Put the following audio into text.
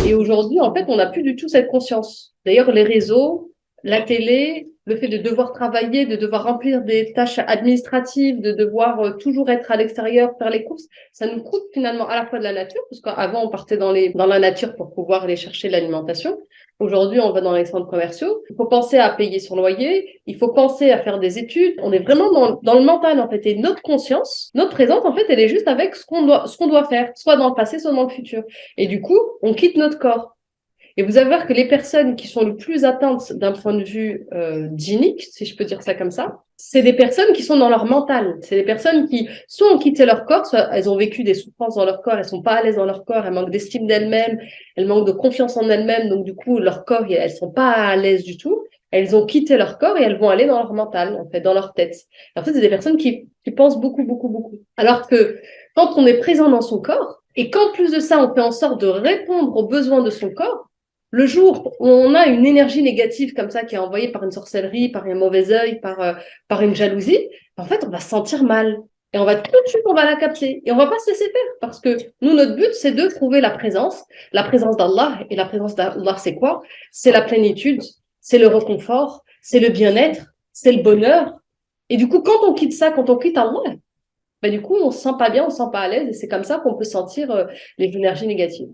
Et aujourd'hui, en fait, on n'a plus du tout cette conscience. D'ailleurs, les réseaux, la télé, le fait de devoir travailler, de devoir remplir des tâches administratives, de devoir toujours être à l'extérieur, faire les courses, ça nous coupe finalement à la fois de la nature, parce qu'avant, on partait dans la nature pour pouvoir aller chercher l'alimentation. Aujourd'hui, on va dans les centres commerciaux. Il faut penser à payer son loyer. Il faut penser à faire des études. On est vraiment dans le mental, en fait. Et notre conscience, notre présence, en fait, elle est juste avec ce qu'on doit faire, soit dans le passé, soit dans le futur. Et du coup, on quitte notre corps. Et vous allez voir que les personnes qui sont le plus atteintes d'un point de vue djinnique, si je peux dire ça comme ça, c'est des personnes qui sont dans leur mental. C'est des personnes qui soit ont quitté leur corps, soit elles ont vécu des souffrances dans leur corps, elles sont pas à l'aise dans leur corps, elles manquent d'estime d'elles-mêmes, elles manquent de confiance en elles-mêmes, donc du coup leur corps, elles sont pas à l'aise du tout. Elles ont quitté leur corps et elles vont aller dans leur mental, en fait, dans leur tête. En fait, c'est des personnes qui pensent beaucoup, beaucoup, beaucoup. Alors que quand on est présent dans son corps, et qu'en plus de ça, on fait en sorte de répondre aux besoins de son corps, le jour où on a une énergie négative comme ça qui est envoyée par une sorcellerie, par un mauvais œil, par une jalousie, en fait, on va se sentir mal. Et on va tout de suite, on va la capter. Et on va pas se laisser faire. Parce que nous, notre but, c'est de trouver la présence. La présence d'Allah. Et la présence d'Allah, c'est quoi? C'est la plénitude, c'est le réconfort, c'est le bien-être, c'est le bonheur. Et du coup, quand on quitte ça, quand on quitte Allah, ben, du coup, on se sent pas bien, on se sent pas à l'aise. Et c'est comme ça qu'on peut sentir les énergies négatives.